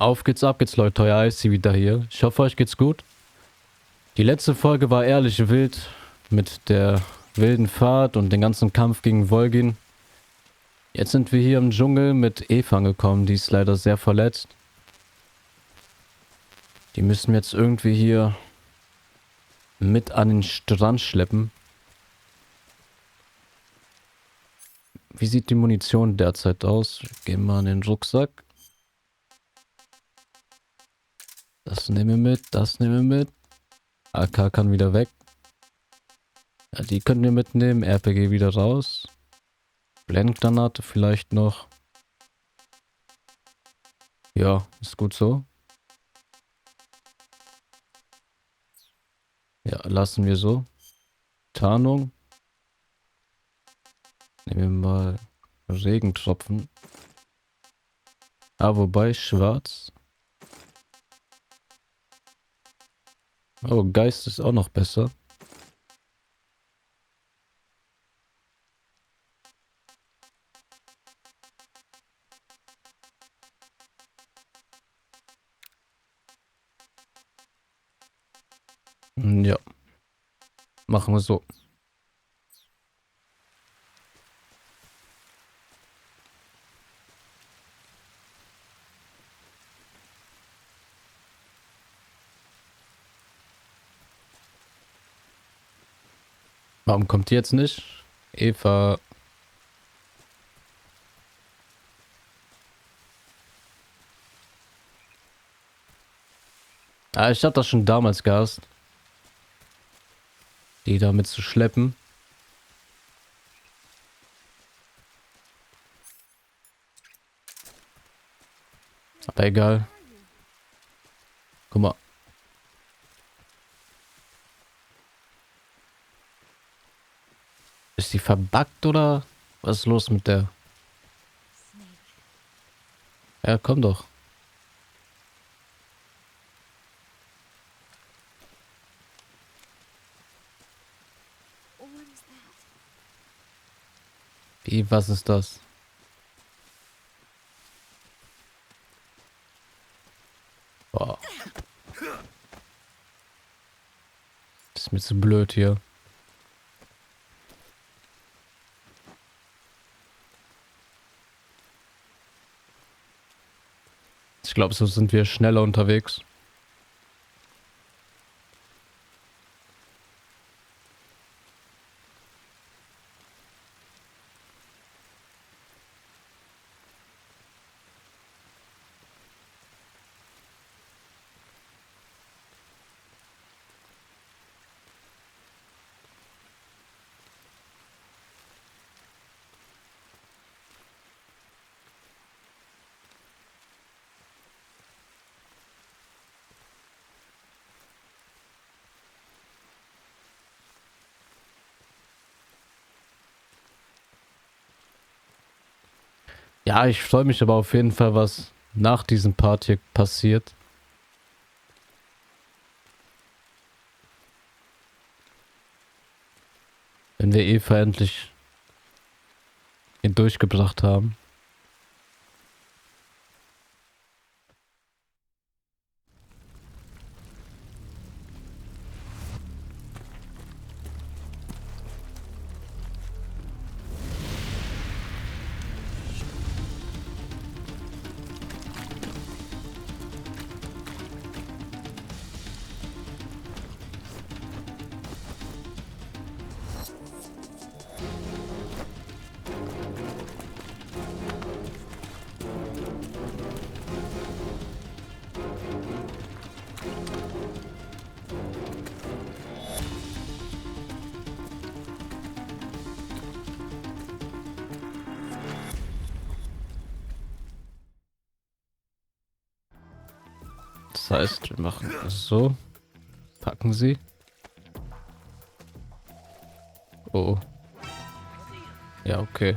Auf geht's, ab geht's, Leute. Euer Icy wieder hier. Ich hoffe, euch geht's gut. Die letzte Folge war ehrlich wild mit der wilden Fahrt und den ganzen Kampf gegen Volgin. Jetzt sind wir hier im Dschungel mit Eva angekommen. Die ist leider sehr verletzt. Die müssen wir jetzt irgendwie hier mit an den Strand schleppen. Wie sieht die Munition derzeit aus? Gehen wir in den Rucksack. Das nehmen wir mit, das nehmen wir mit. AK kann wieder weg. Ja, die können wir mitnehmen. RPG wieder raus. Blendgranate vielleicht noch. Ja, ist gut so. Ja, lassen wir so. Tarnung. Nehmen wir mal Regentropfen. Ah, wobei schwarz. Oh, Geist ist auch noch besser. Ja. Machen wir so. Warum kommt die jetzt nicht? Eva. Ah, ich hab das schon damals gehasst. Die damit zu schleppen. Aber egal. Guck mal. Ist die verbuggt oder was ist los mit der? Ja, komm doch. Wie, was ist das? Boah. Das ist mir zu blöd hier. Ich glaube, so sind wir schneller unterwegs. Ja, ich freue mich aber auf jeden Fall, was nach diesem Part hier passiert. Wenn wir Eva endlich ihn durchgebracht haben. Das heißt, wir machen es so. Packen sie. Oh. Ja, okay.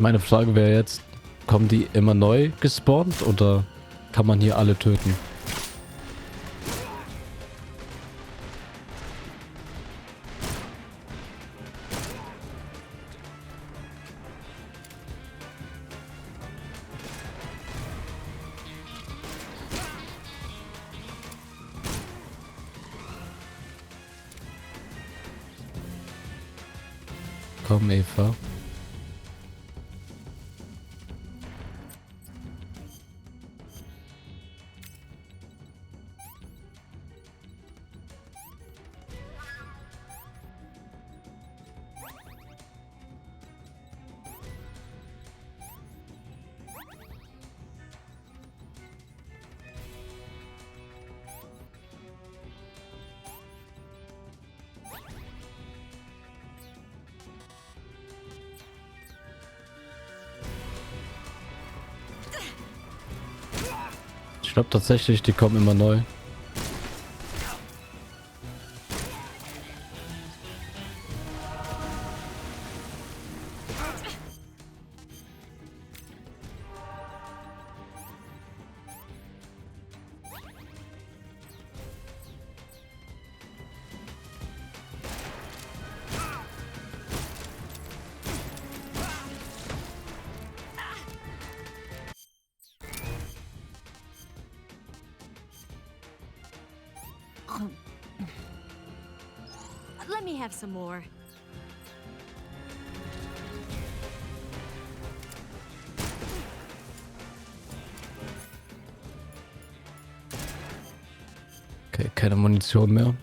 Meine Frage wäre jetzt, kommen die immer neu gespawnt oder kann man hier alle töten? Komm, Eva. Ich glaube tatsächlich, die kommen immer neu. Let me have some more. Okay, keine Munition mehr.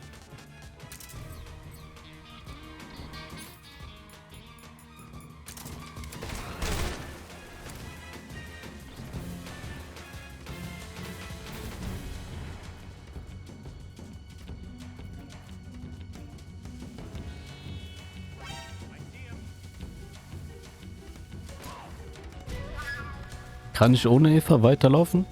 Kann ich ohne Eva weiterlaufen?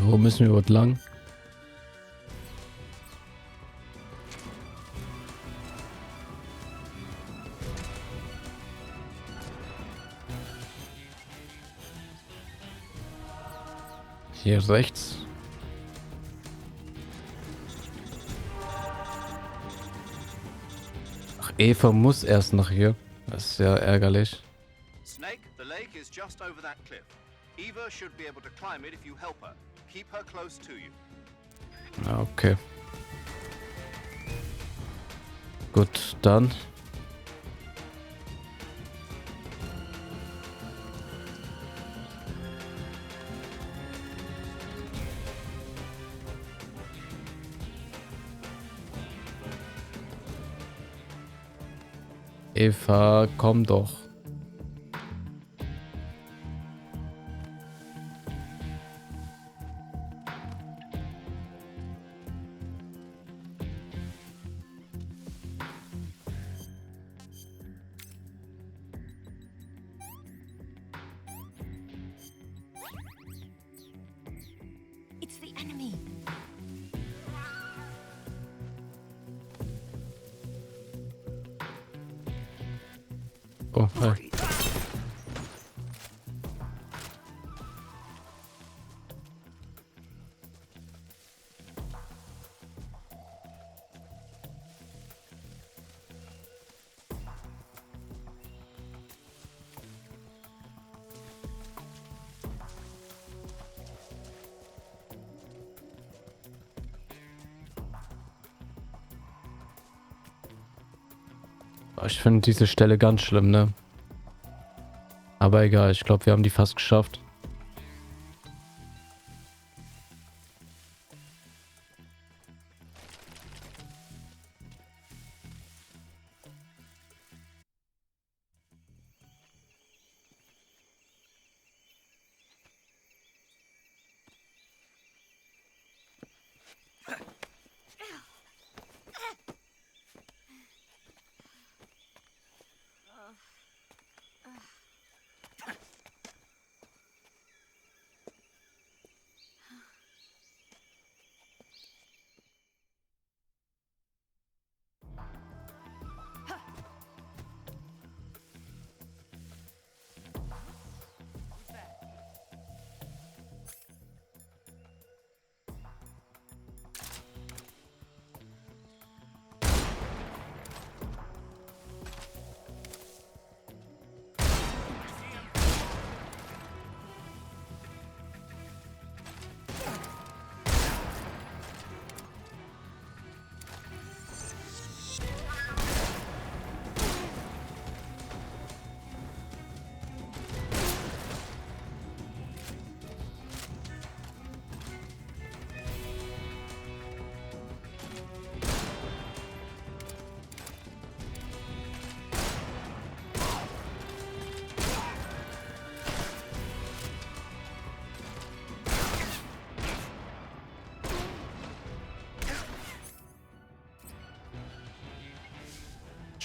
Wo müssen wir überhaupt lang? Hier rechts. Ach, Eva muss erst nach hier. Das ist ja ärgerlich. Snake, the lake is just over that cliff. Eva should be able to climb it if you help her. Keep her close to you. Ah, okay. Gut, dann. Eva, komm doch. It's the enemy. Oh, hi. Ich finde diese Stelle ganz schlimm, ne? Aber egal, ich glaube, wir haben die fast geschafft.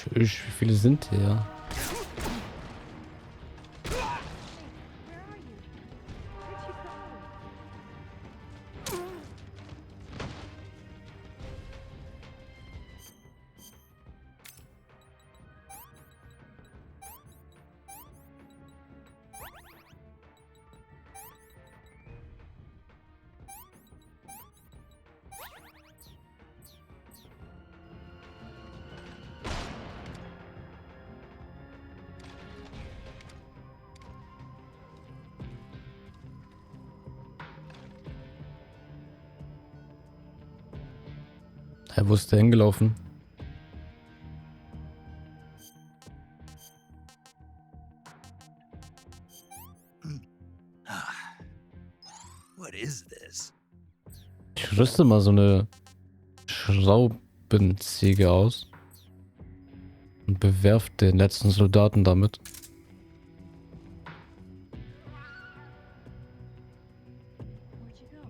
Tschüss, wie viele sind hier? Wo ist der hingelaufen? What is this? Ich rüste mal so eine Schraubenziege aus und bewerf den letzten Soldaten damit. Where'd you go?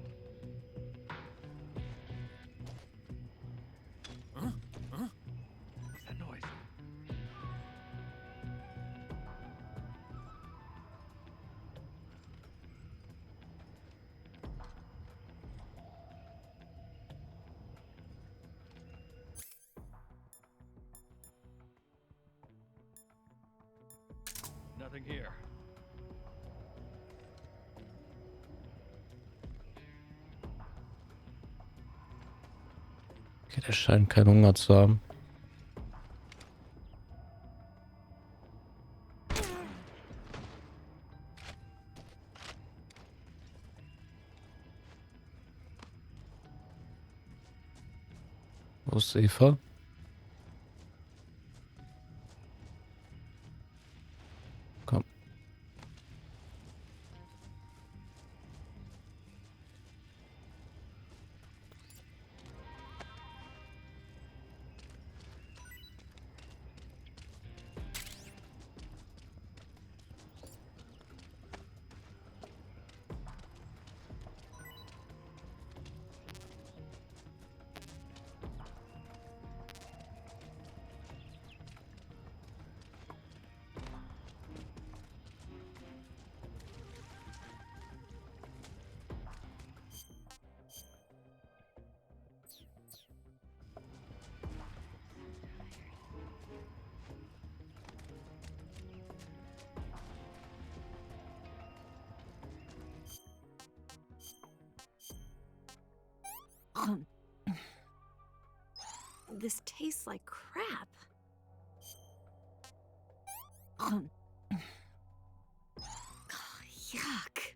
What's that noise? Nothing here. Okay, der scheint keinen Hunger zu haben. Wo ist Eva? Komm. This tastes like crap. Yuck.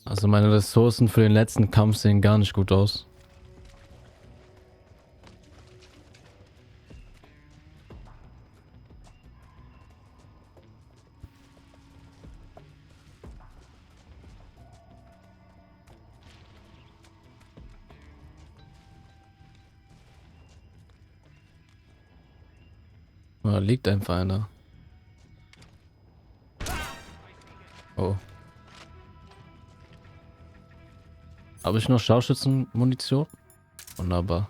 Also meine Ressourcen für den letzten Kampf sehen gar nicht gut aus. Da liegt einfach einer. Oh. Habe ich noch Scharfschützenmunition? Wunderbar.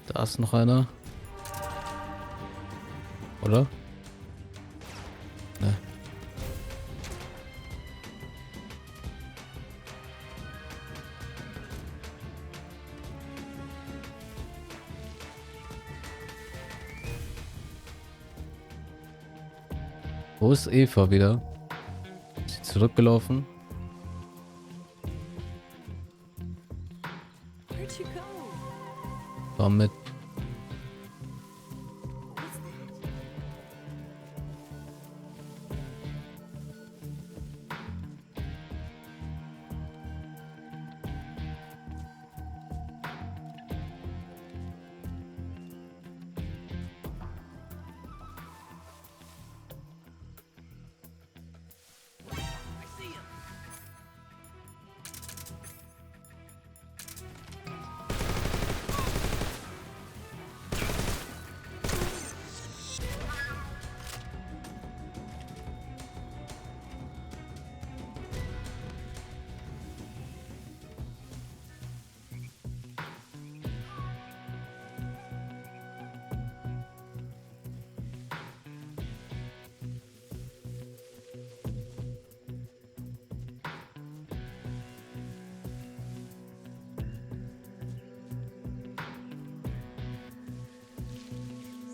Da ist noch einer. Oder? Ne. Wo ist Eva wieder? Ist sie zurückgelaufen? Where'd you go? War mit. What's that?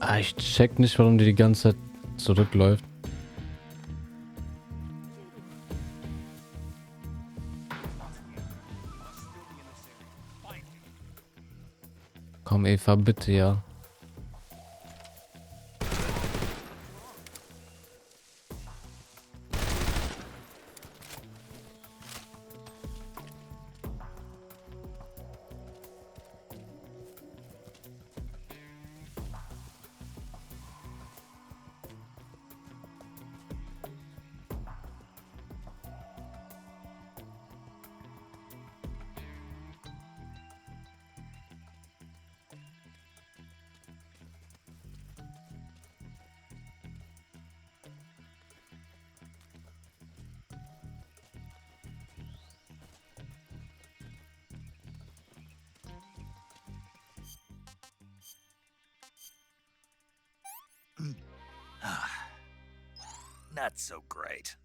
Ah, ich check nicht, warum die ganze Zeit zurückläuft. Komm, Eva, bitte, ja. Not so great.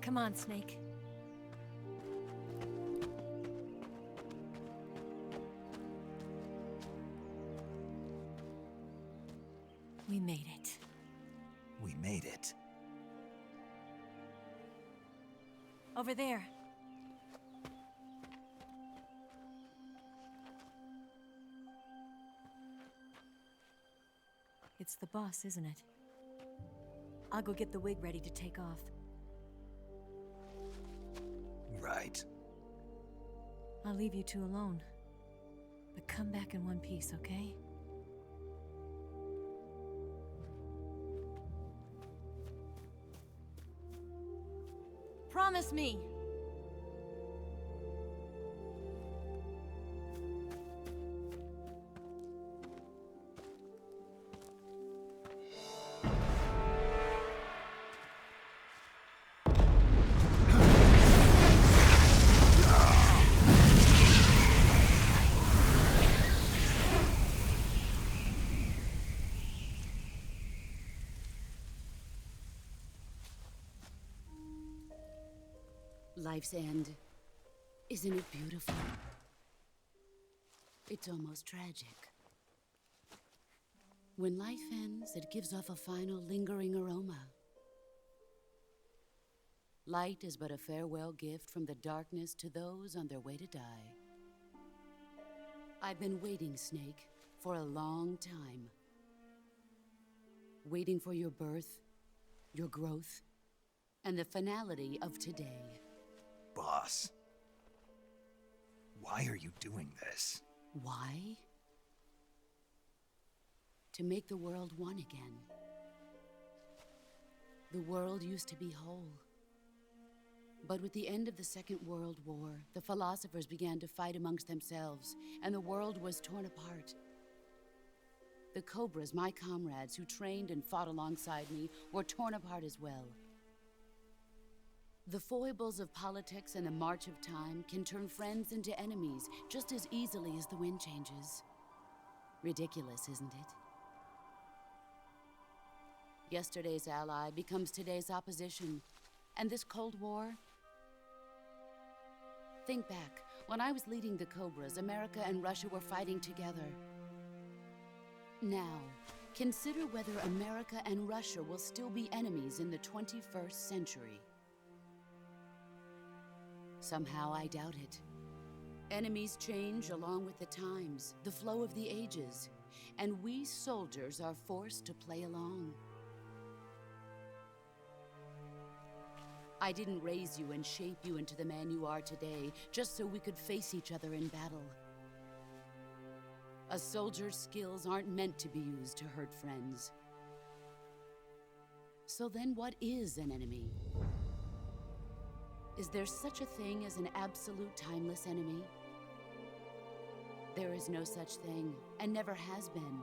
Come on, Snake. We made it. We made it. Over there. It's the boss, isn't it? I'll go get the wig ready to take off. Right. I'll leave you two alone. But come back in one piece, okay? Promise me! Life's end. Isn't it beautiful? It's almost tragic. When life ends, it gives off a final lingering aroma. Light is but a farewell gift from the darkness to those on their way to die. I've been waiting, Snake, for a long time. Waiting for your birth, your growth, and the finality of today. Boss. Why are you doing this? Why? To make the world one again. The world used to be whole. But with the end of the Second World War, the philosophers began to fight amongst themselves, and the world was torn apart. The Cobras, my comrades who trained and fought alongside me, were torn apart as well. The foibles of politics and the march of time can turn friends into enemies just as easily as the wind changes. Ridiculous, isn't it? Yesterday's ally becomes today's opposition, and this Cold War? Think back. When I was leading the Cobras, America and Russia were fighting together. Now, consider whether America and Russia will still be enemies in the 21st century. Somehow I doubt it. Enemies change along with the times, the flow of the ages, and we soldiers are forced to play along. I didn't raise you and shape you into the man you are today just so we could face each other in battle. A soldier's skills aren't meant to be used to hurt friends. So then what is an enemy? Is there such a thing as an absolute timeless enemy? There is no such thing, and never has been.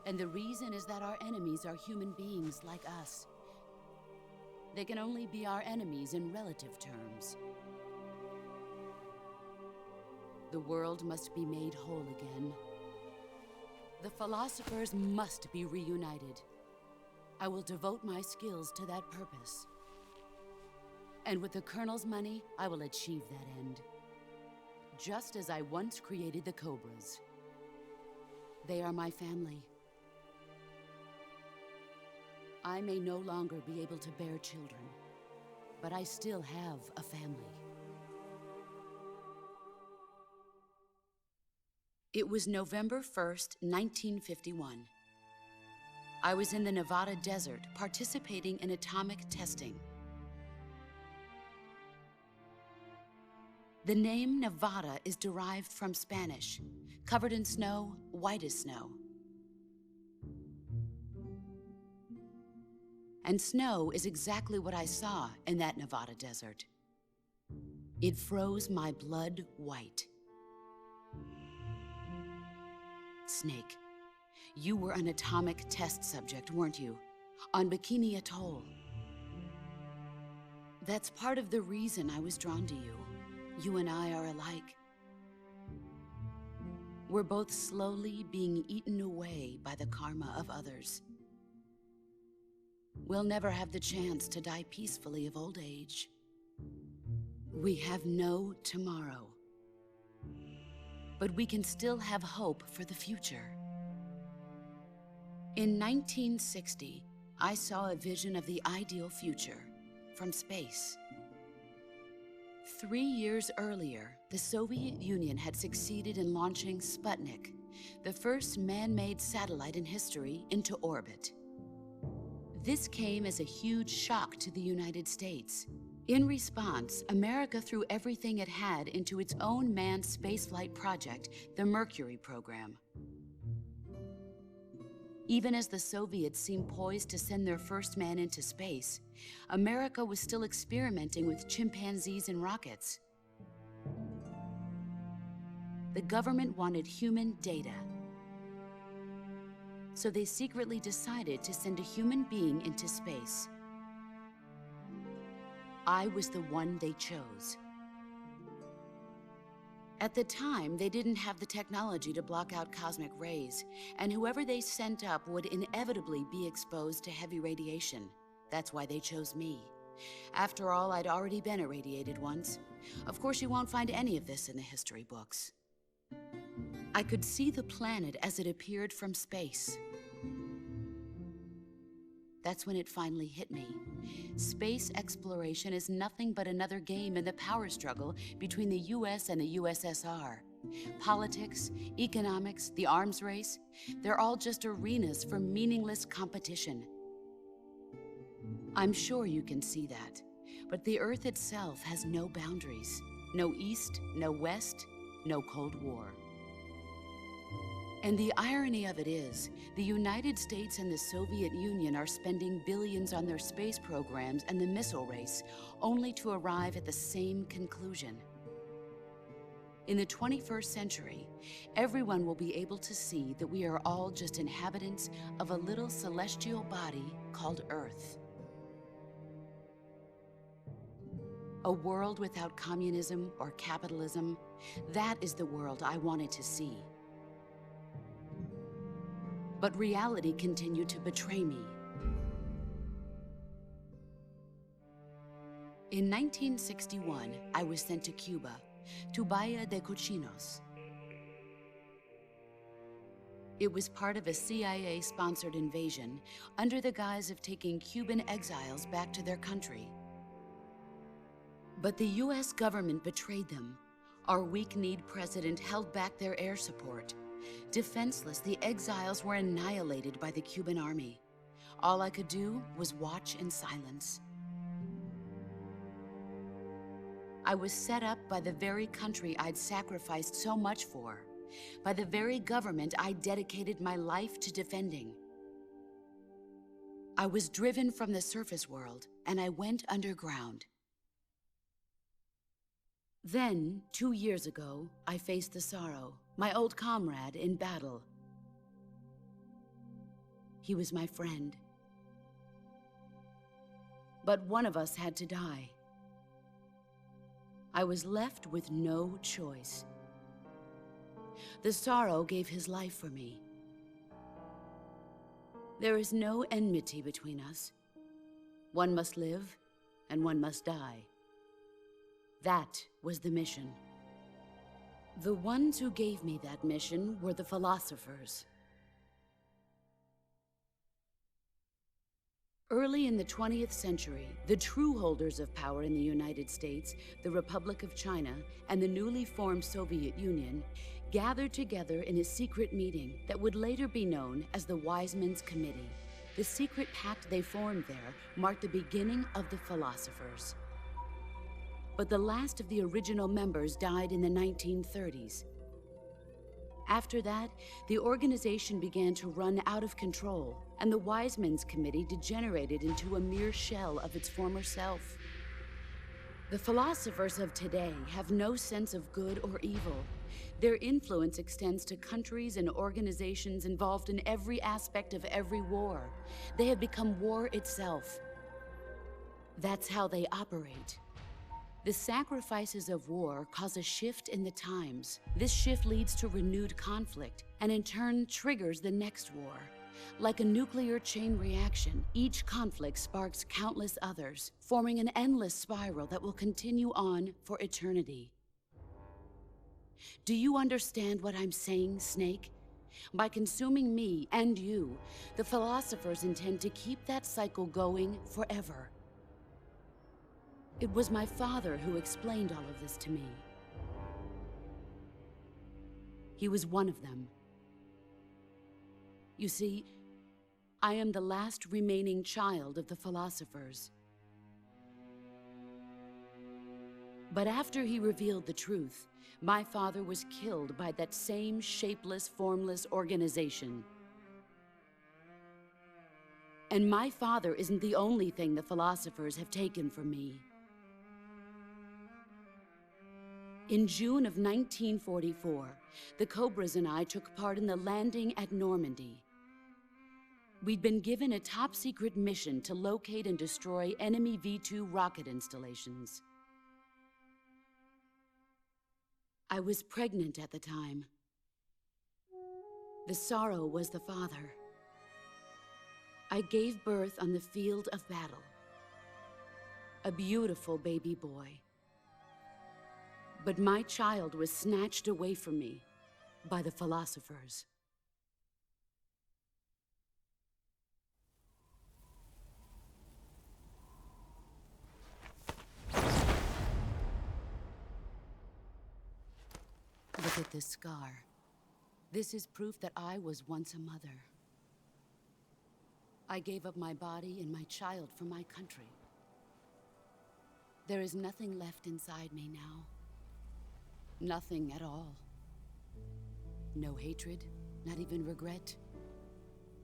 And the reason is that our enemies are human beings like us. They can only be our enemies in relative terms. The world must be made whole again. The philosophers must be reunited. I will devote my skills to that purpose. And with the Colonel's money, I will achieve that end. Just as I once created the Cobras. They are my family. I may no longer be able to bear children, but I still have a family. It was November 1st, 1951. I was in the Nevada desert participating in atomic testing. The name Nevada is derived from Spanish, covered in snow, white as snow. And snow is exactly what I saw in that Nevada desert. It froze my blood white. Snake, you were an atomic test subject, weren't you? On Bikini Atoll. That's part of the reason I was drawn to you. You and I are alike. We're both slowly being eaten away by the karma of others. We'll never have the chance to die peacefully of old age. We have no tomorrow. But we can still have hope for the future. In 1960, I saw a vision of the ideal future from space. 3 years earlier, the Soviet Union had succeeded in launching Sputnik, the first man-made satellite in history, into orbit. This came as a huge shock to the United States. In response, America threw everything it had into its own manned spaceflight project, the Mercury program. Even as the Soviets seemed poised to send their first man into space, America was still experimenting with chimpanzees and rockets. The government wanted human data. So they secretly decided to send a human being into space. I was the one they chose. At the time, they didn't have the technology to block out cosmic rays, and whoever they sent up would inevitably be exposed to heavy radiation. That's why they chose me. After all, I'd already been irradiated once. Of course, you won't find any of this in the history books. I could see the planet as it appeared from space. That's when it finally hit me. Space exploration is nothing but another game in the power struggle between the US and the USSR. Politics, economics, the arms race, they're all just arenas for meaningless competition. I'm sure you can see that, but the Earth itself has no boundaries. No East, no West, no Cold War. And the irony of it is, the United States and the Soviet Union are spending billions on their space programs and the missile race, only to arrive at the same conclusion. In the 21st century, everyone will be able to see that we are all just inhabitants of a little celestial body called Earth. A world without communism or capitalism, that is the world I wanted to see. But reality continued to betray me. In 1961, I was sent to Cuba, to Bahia de Cochinos. It was part of a CIA-sponsored invasion under the guise of taking Cuban exiles back to their country. But the US government betrayed them. Our weak-kneed president held back their air support. Defenseless, the exiles were annihilated by the Cuban army. All I could do was watch in silence. I was set up by the very country I'd sacrificed so much for, by the very government I dedicated my life to defending. I was driven from the surface world, and I went underground. Then, 2 years ago, I faced the Sorrow, my old comrade in battle. He was my friend. But one of us had to die. I was left with no choice. The Sorrow gave his life for me. There is no enmity between us. One must live, and one must die. That was the mission. The ones who gave me that mission were the philosophers. Early in the 20th century, the true holders of power in the United States, the Republic of China, and the newly formed Soviet Union gathered together in a secret meeting that would later be known as the Wise Men's Committee. The secret pact they formed there marked the beginning of the philosophers. But the last of the original members died in the 1930s. After that, the organization began to run out of control, and the Wise Men's Committee degenerated into a mere shell of its former self. The philosophers of today have no sense of good or evil. Their influence extends to countries and organizations involved in every aspect of every war. They have become war itself. That's how they operate. The sacrifices of war cause a shift in the times. This shift leads to renewed conflict, and in turn triggers the next war. Like a nuclear chain reaction, each conflict sparks countless others, forming an endless spiral that will continue on for eternity. Do you understand what I'm saying, Snake? By consuming me and you, the philosophers intend to keep that cycle going forever. It was my father who explained all of this to me. He was one of them. You see, I am the last remaining child of the philosophers. But after he revealed the truth, my father was killed by that same shapeless, formless organization. And my father isn't the only thing the philosophers have taken from me. In June of 1944, the Cobras and I took part in the landing at Normandy. We'd been given a top-secret mission to locate and destroy enemy V-2 rocket installations. I was pregnant at the time. The Sorrow was the father. I gave birth on the field of battle. A beautiful baby boy. But my child was snatched away from me by the philosophers. Look at this scar. This is proof that I was once a mother. I gave up my body and my child for my country. There is nothing left inside me now. Nothing at all. No hatred, not even regret.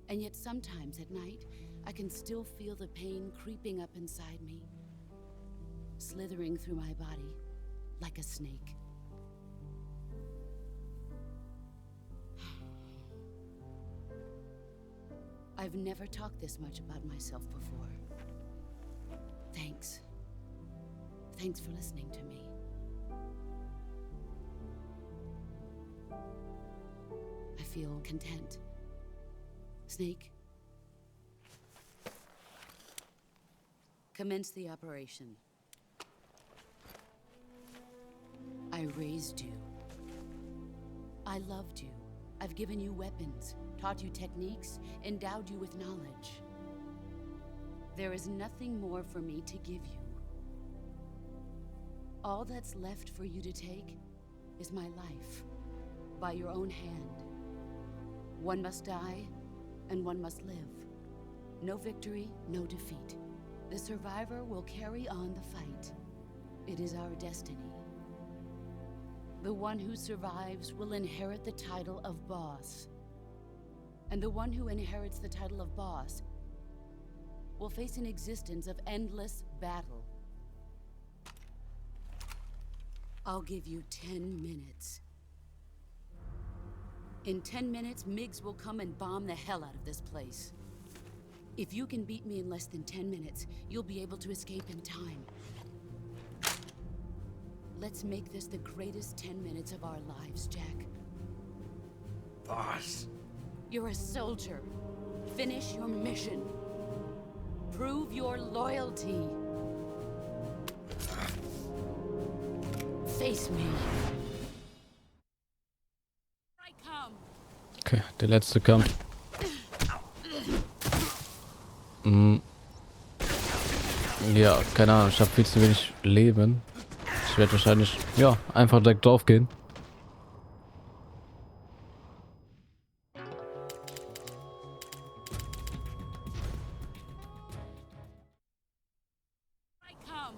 And yet sometimes at night, I can still feel the pain creeping up inside me, slithering through my body like a snake. I've never talked this much about myself before. Thanks. Thanks for listening to me. I feel content. Snake, commence the operation. I raised you. I loved you. I've given you weapons, taught you techniques, endowed you with knowledge. There is nothing more for me to give you. All that's left for you to take is my life, by your own hand. One must die, and one must live. No victory, no defeat. The survivor will carry on the fight. It is our destiny. The one who survives will inherit the title of boss. And the one who inherits the title of boss will face an existence of endless battle. I'll give you 10 minutes. In 10 minutes, Miggs will come and bomb the hell out of this place. If you can beat me in less than 10 minutes, you'll be able to escape in time. Let's make this the greatest 10 minutes of our lives, Jack. Boss. You're a soldier. Finish your mission. Prove your loyalty. Face me. I come. Okay, der letzte Kampf. Ja, keine Ahnung, ich habe viel zu wenig Leben. Ich werde wahrscheinlich, ja, einfach direkt drauf gehen. I come.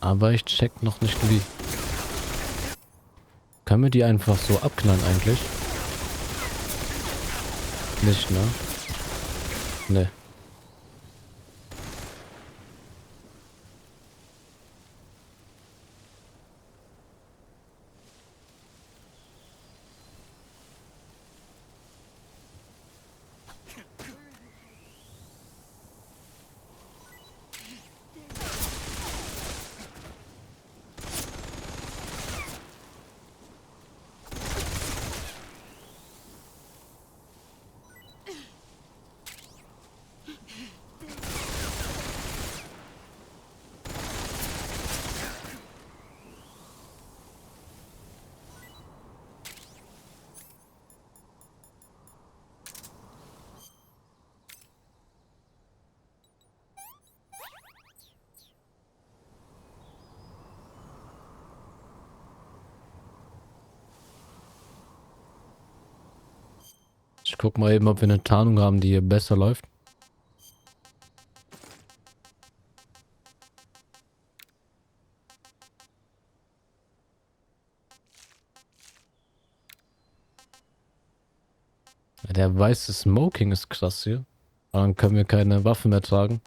Aber ich check noch nicht wie. Können wir die einfach so abknallen eigentlich? Nicht, ne? Ne. Ich guck mal eben, ob wir eine Tarnung haben, die hier besser läuft. Der weiße Smoking ist krass hier. Aber dann können wir keine Waffe mehr tragen.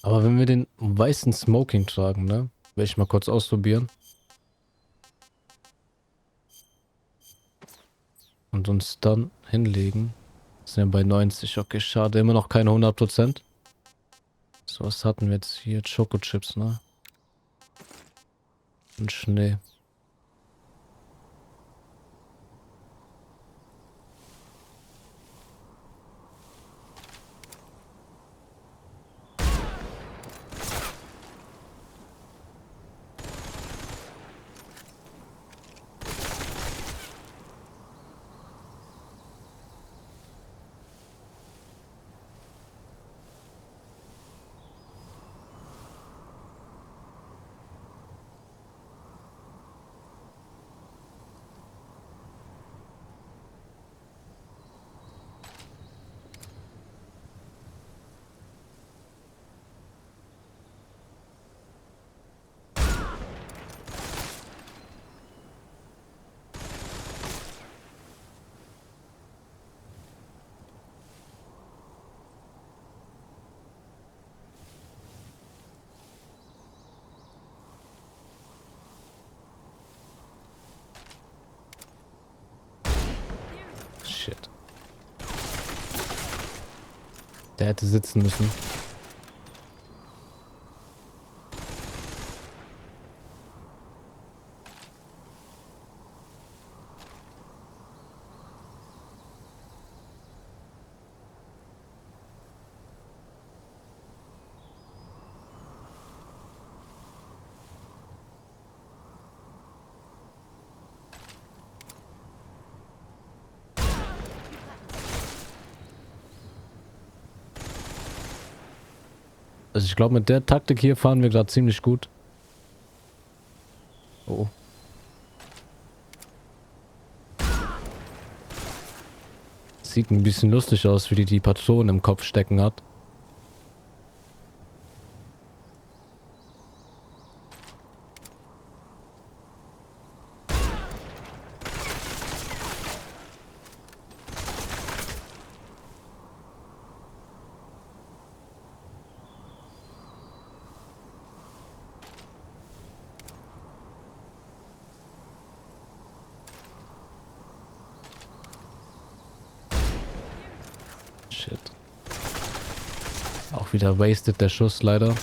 Aber wenn wir den weißen Smoking tragen, ne? Will ich mal kurz ausprobieren. Und uns dann hinlegen. Sind wir bei 90. Okay, schade. Immer noch keine 100%. So, was hatten wir jetzt hier? Chocochips, ne? Und Schnee. Der hätte sitzen müssen. Also ich glaube, mit der Taktik hier fahren wir gerade ziemlich gut. Oh. Sieht ein bisschen lustig aus, wie die Patronen im Kopf stecken hat. Shit. Auch wieder wasted der Schuss leider.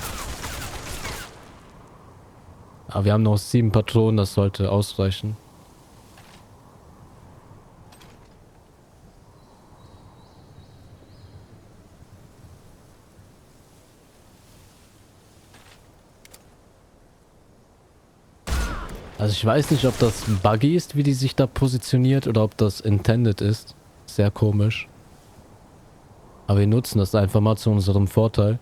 Aber wir haben noch 7 Patronen, das sollte ausreichen. Also ich weiß nicht, ob das buggy ist, wie die sich da positioniert, oder ob das intended ist. Sehr komisch. Aber wir nutzen das einfach mal zu unserem Vorteil.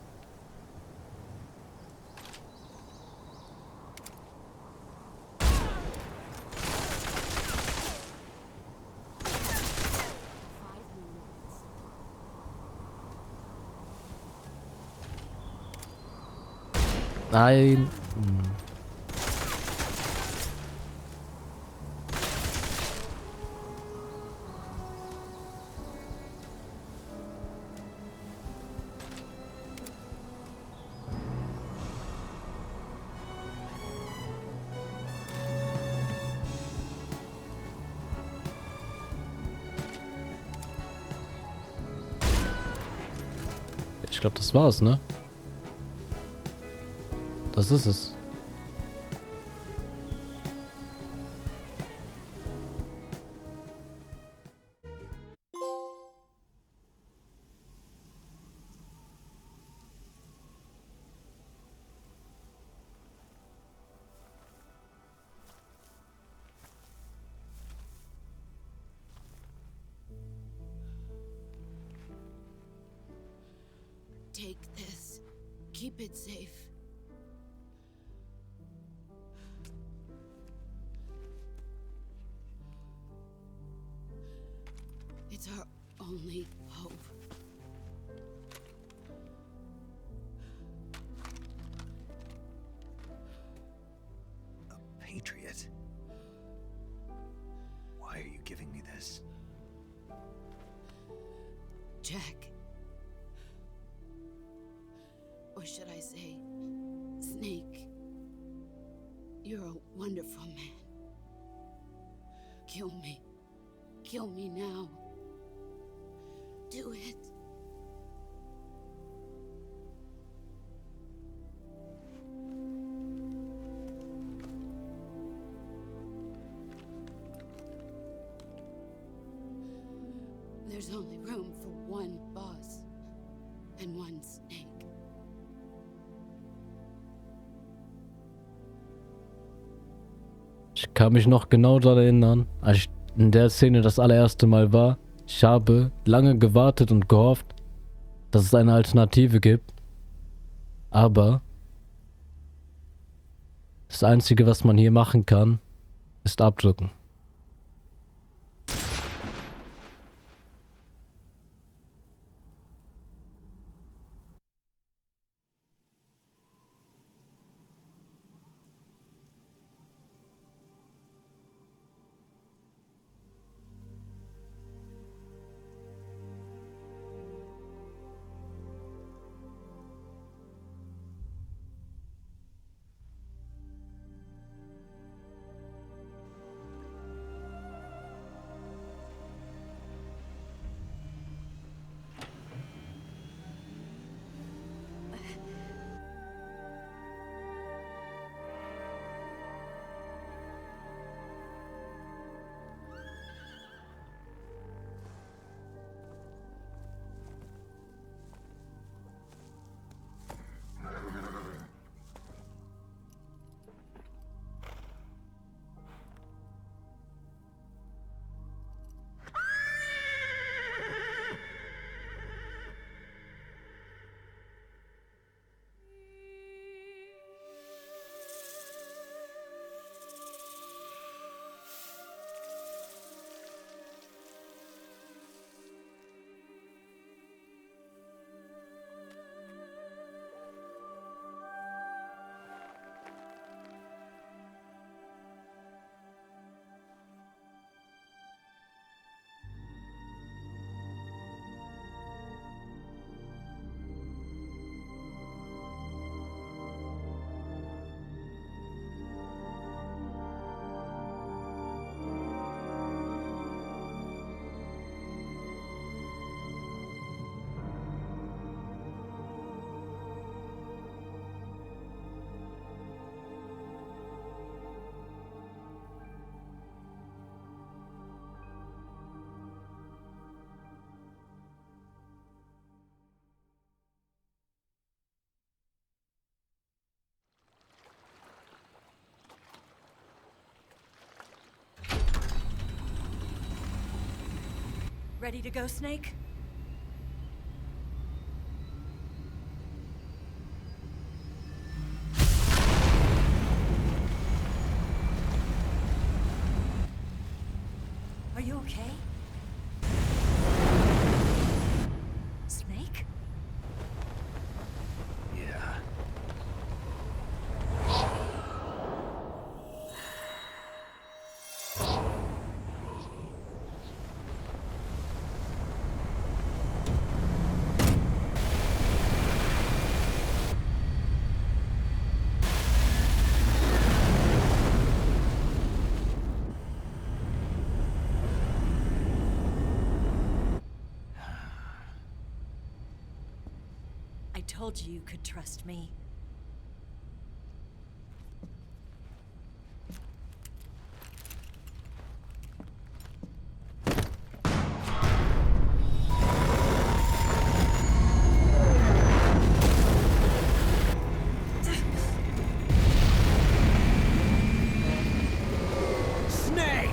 Nein. Ich glaube, das war's, ne? Das ist es. Take this. Keep it safe. It's our only hope. A patriot? Why are you giving me this? Jack. Or should I say, Snake? You're a wonderful man. Kill me. Kill me now. Do it. There's only room for one boss and one snake. Ich kann mich noch genau daran erinnern, als ich in der Szene das allererste Mal war. Ich habe lange gewartet und gehofft, dass es eine Alternative gibt. Aber das Einzige, was man hier machen kann, ist abdrücken. ready to go, Snake? Are you okay? Snake? Yeah. I told you you could trust me. Snake!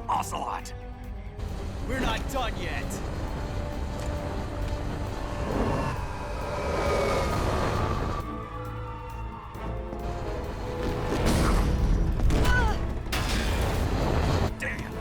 Ocelot! We're not done yet. Damn!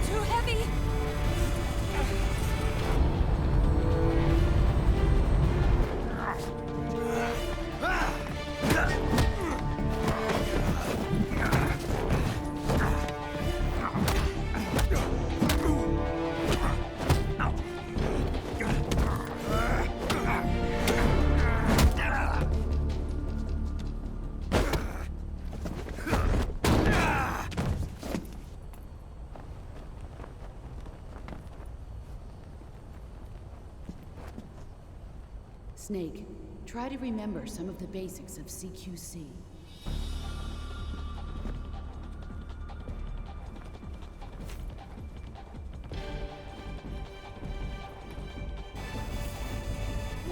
Too heavy! Snake, try to remember some of the basics of CQC.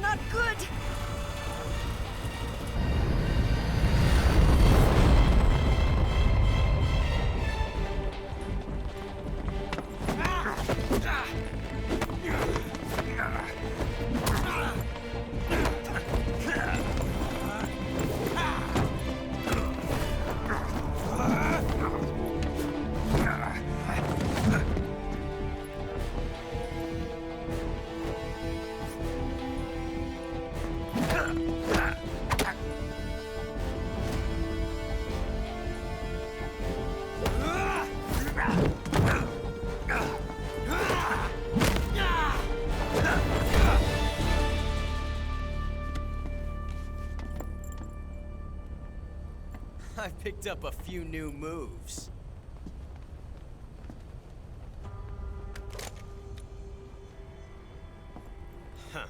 Not good! I picked up a few new moves. Huh.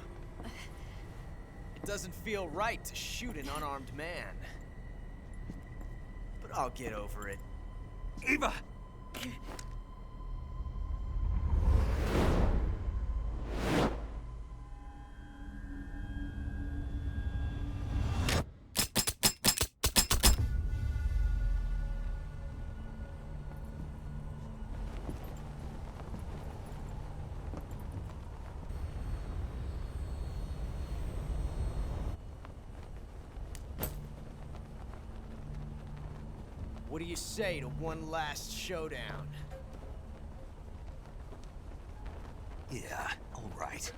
It doesn't feel right to shoot an unarmed man. But I'll get over it. Eva! What do you say to one last showdown? Yeah, all right.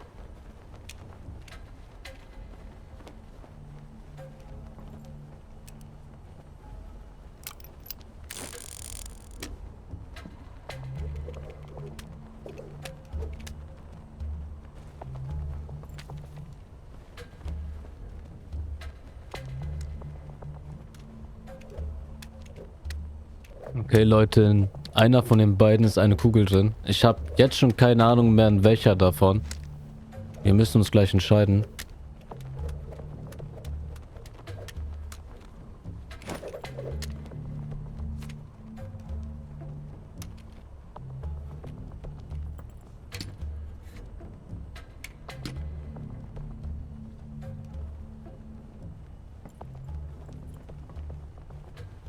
Okay, Leute, in einer von den beiden ist eine Kugel drin. Ich habe jetzt schon keine Ahnung mehr, in welcher davon. Wir müssen uns gleich entscheiden.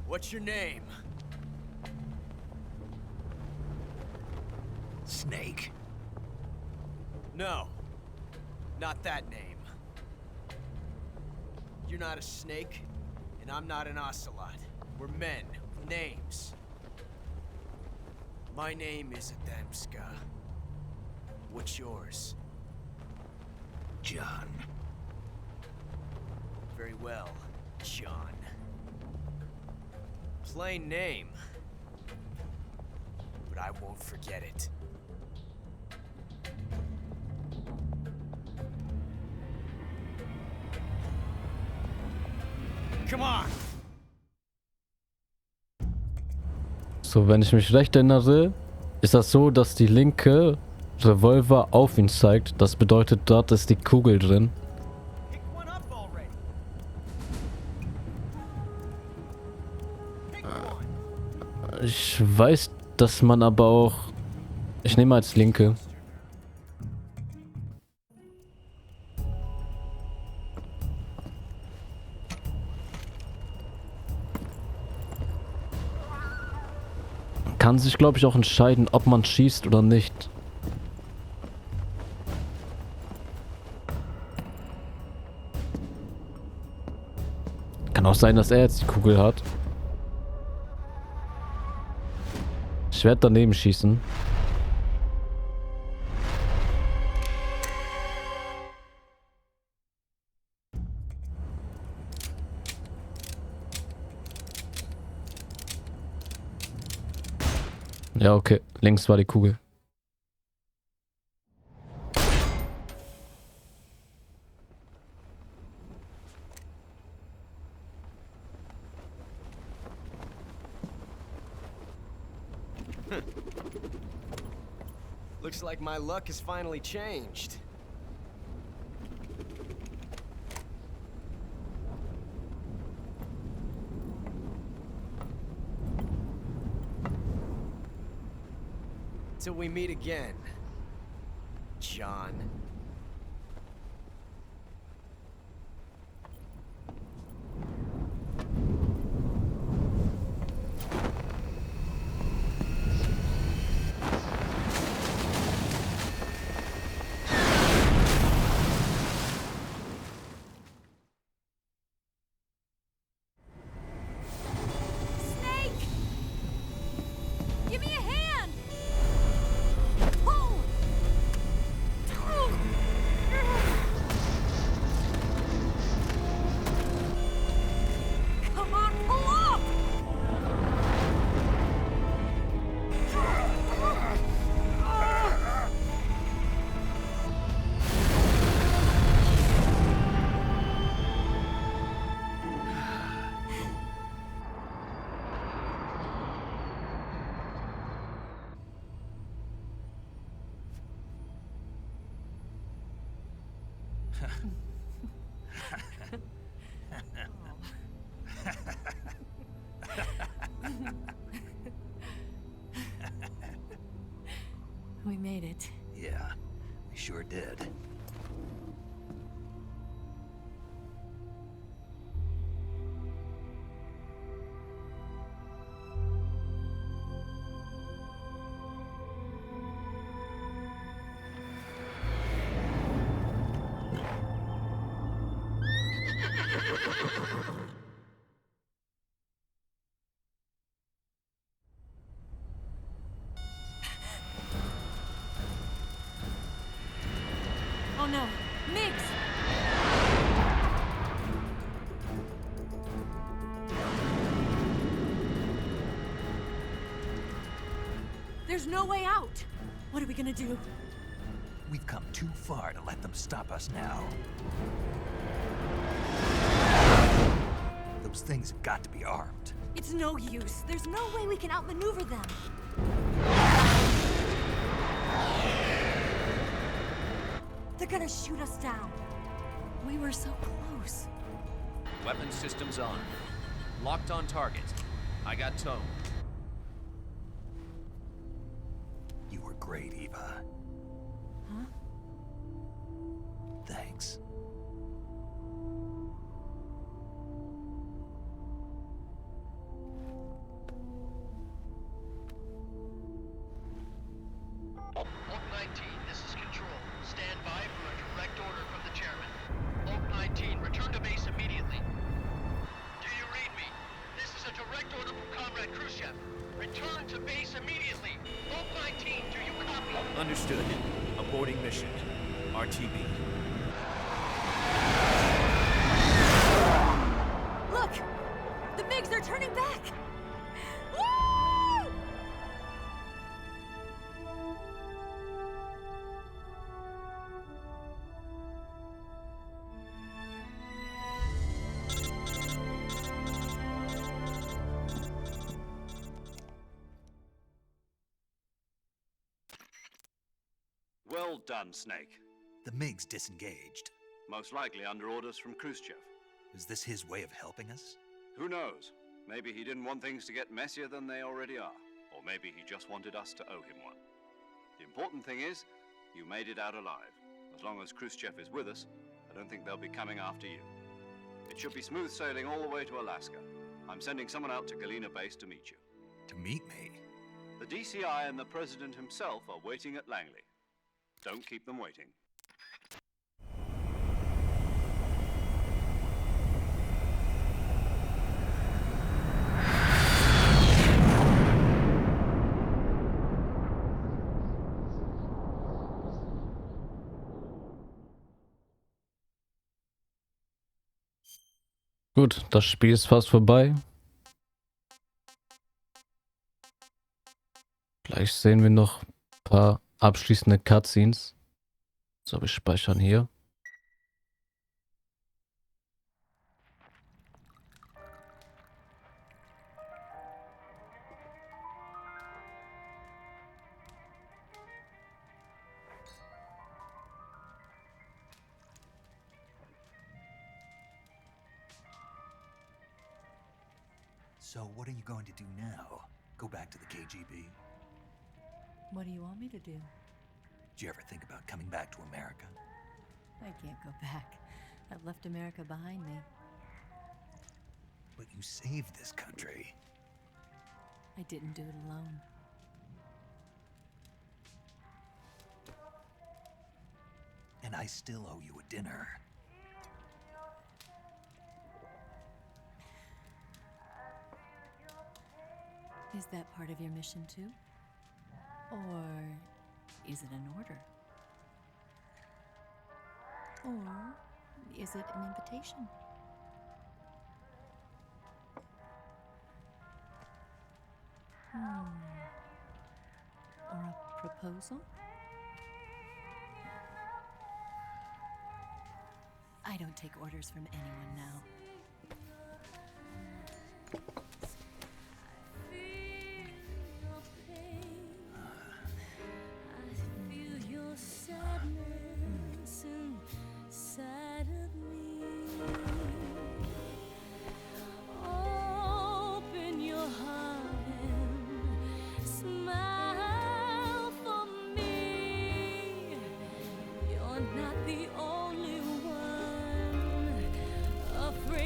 What's your name? Snake. No, not that name. You're not a snake, and I'm not an ocelot. We're men with names. My name is Adamska. What's yours? John. Very well, John. Plain name. But I won't forget it. Come on! So, wenn ich mich recht erinnere, ist das so, dass die linke Revolver auf ihn zeigt. Das bedeutet, dort ist die Kugel drin. Pick one up already. Pick one. Ich weiß, dass man aber auch... Ich nehme als linke. Kann sich, glaube ich, auch entscheiden, ob man schießt oder nicht. Kann auch sein, dass er jetzt die Kugel hat. Ich werde daneben schießen. Ja, okay. Links war die Kugel. Looks like my luck has finally changed. Till we meet again, John. Snake! Give me a hand! Pull! Come on, pull up! We made it. Yeah, we sure did. Oh no, Mix! There's no way out! What are we gonna do? We've come too far to let them stop us now. Those things have got to be armed. It's no use. There's no way we can outmaneuver them. They're gonna shoot us down. We were so close. Weapon systems on. Locked on target. I got tone. You were great, Eva. Huh? Thanks. Oak 19, this is Control. Stand by for a direct order from the chairman. Oak 19, return to base immediately. Do you read me? This is a direct order from Comrade Khrushchev. Return to base immediately. Oak 19, do you copy? Understood. Aborting mission. RTB. Look! The MiGs are turning back! Woo! Well done, Snake. The MiG's disengaged. Most likely under orders from Khrushchev. Is this his way of helping us? Who knows? Maybe he didn't want things to get messier than they already are. Or maybe he just wanted us to owe him one. The important thing is, you made it out alive. As long as Khrushchev is with us, I don't think they'll be coming after you. It should be smooth sailing all the way to Alaska. I'm sending someone out to Galena Base to meet you. To meet me? The DCI and the President himself are waiting at Langley. Don't keep them waiting. Gut, das Spiel ist fast vorbei. Gleich sehen wir noch ein paar abschließende Cutscenes. So, wir speichern hier. So what are you going to do now? Go back to the KGB? What do you want me to do? Did you ever think about coming back to America? I can't go back. I've left America behind me. But you saved this country. I didn't do it alone. And I still owe you a dinner. Is that part of your mission too? Or is it an order? Or is it an invitation? Or a proposal? I don't take orders from anyone now. Not the only one afraid.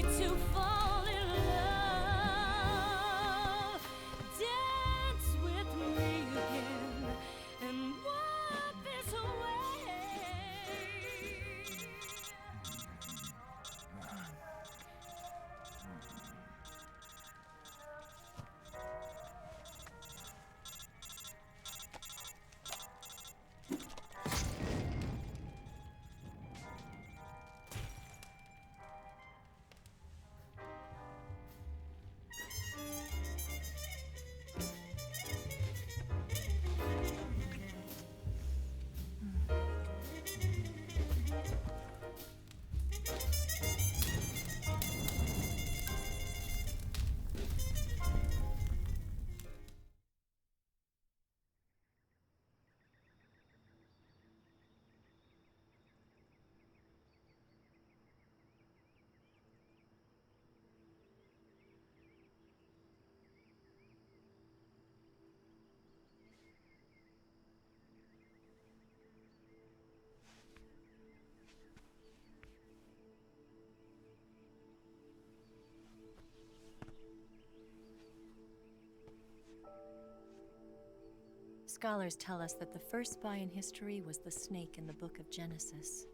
Scholars tell us that the first spy in history was the snake in the book of Genesis.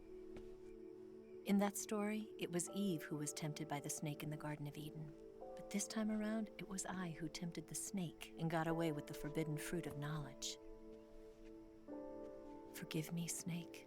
In that story, it was Eve who was tempted by the snake in the Garden of Eden. But this time around, it was I who tempted the snake and got away with the forbidden fruit of knowledge. Forgive me, Snake.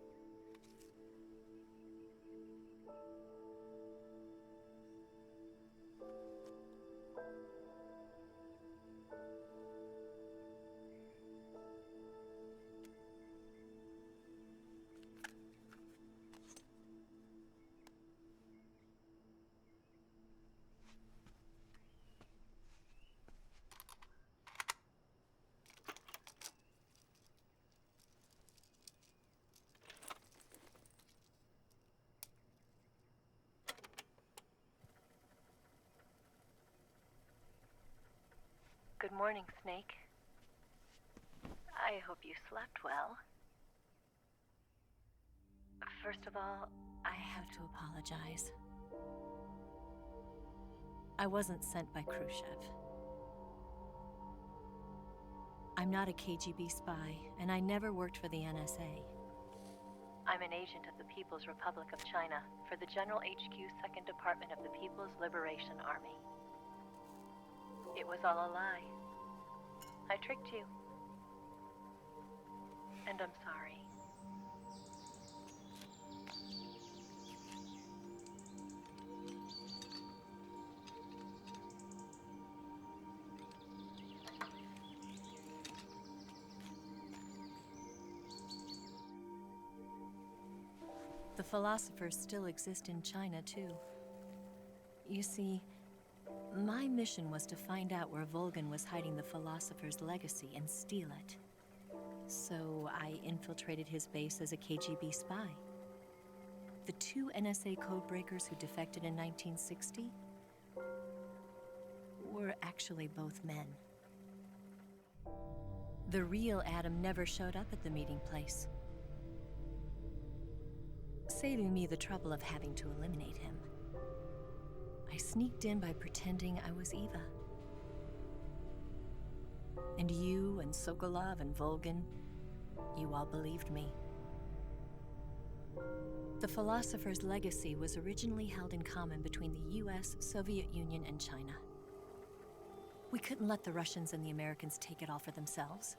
Good morning, Snake. I hope you slept well. First of all, I have to apologize. I wasn't sent by Khrushchev. I'm not a KGB spy, and I never worked for the NSA. I'm an agent of the People's Republic of China for the General HQ 2nd Department of the People's Liberation Army. It was all a lie. I tricked you. And I'm sorry. The philosophers still exist in China, too. You see, my mission was to find out where Volgin was hiding the philosopher's legacy and steal it. So I infiltrated his base as a KGB spy. The two NSA codebreakers who defected in 1960 were actually both men. The real Adam never showed up at the meeting place, saving me the trouble of having to eliminate him. I sneaked in by pretending I was Eva. And you and Sokolov and Volgin, you all believed me. The philosopher's legacy was originally held in common between the US, Soviet Union, and China. We couldn't let the Russians and the Americans take it all for themselves.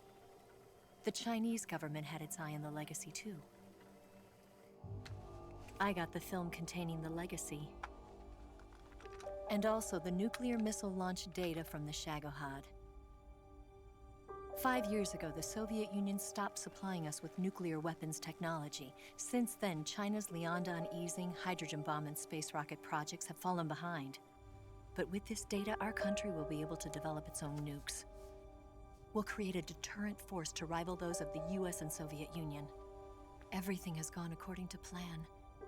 The Chinese government had its eye on the legacy too. I got the film containing the legacy, and also the nuclear missile launch data from the Shagohod. 5 years ago, the Soviet Union stopped supplying us with nuclear weapons technology. Since then, China's Liandon easing, hydrogen bomb, and space rocket projects have fallen behind. But with this data, our country will be able to develop its own nukes. We'll create a deterrent force to rival those of the US and Soviet Union. Everything has gone according to plan,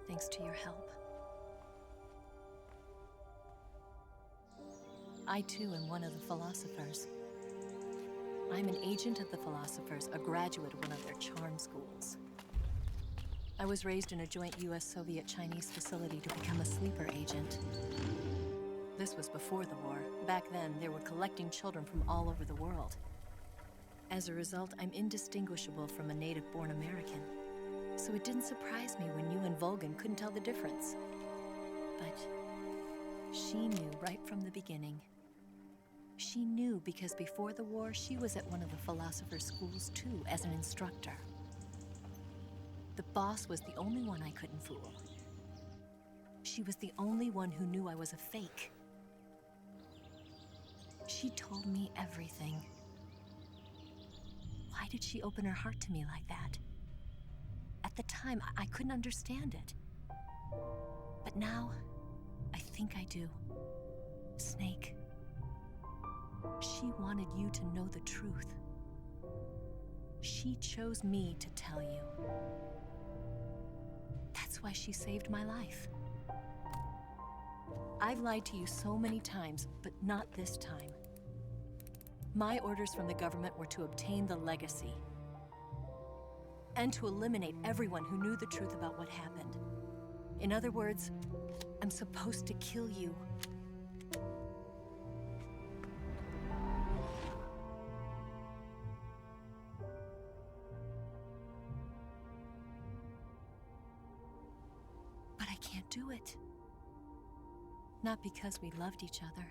thanks to your help. I too am one of the philosophers. I'm an agent of the philosophers, a graduate of one of their charm schools. I was raised in a joint US-Soviet-Chinese facility to become a sleeper agent. This was before the war. Back then, they were collecting children from all over the world. As a result, I'm indistinguishable from a native-born American. So it didn't surprise me when you and Volgin couldn't tell the difference. But she knew right from the beginning. She knew because before the war, she was at one of the philosopher's schools too, as an instructor. The boss was the only one I couldn't fool. She was the only one who knew I was a fake. She told me everything. Why did she open her heart to me like that? At the time, I couldn't understand it. But now, I think I do. Snake. She wanted you to know the truth. She chose me to tell you. That's why she saved my life. I've lied to you so many times, but not this time. My orders from the government were to obtain the legacy and to eliminate everyone who knew the truth about what happened. In other words, I'm supposed to kill you. can't do it. Not because we loved each other.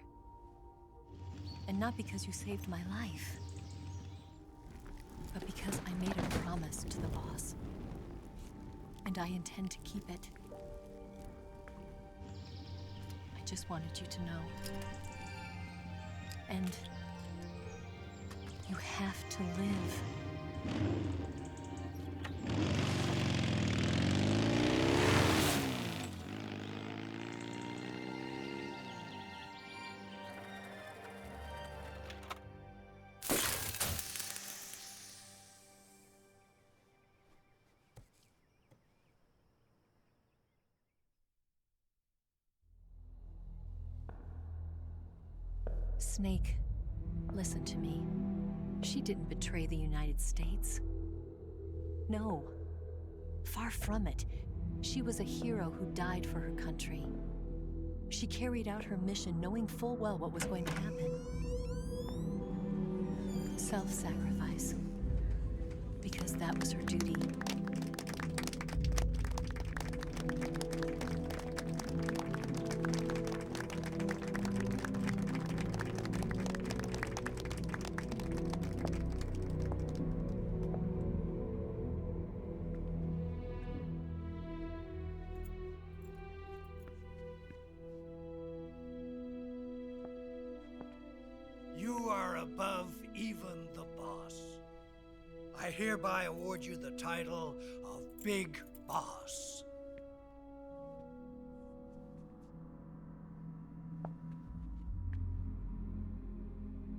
And not because you saved my life. But because I made a promise to the boss. And I intend to keep it. I just wanted you to know. And you have to live. Snake, listen to me. She didn't betray the United States. No. Far from it. She was a hero who died for her country. She carried out her mission knowing full well what was going to happen. Self-sacrifice. Because that was her duty. You are above even the boss. I hereby award you the title of Big Boss.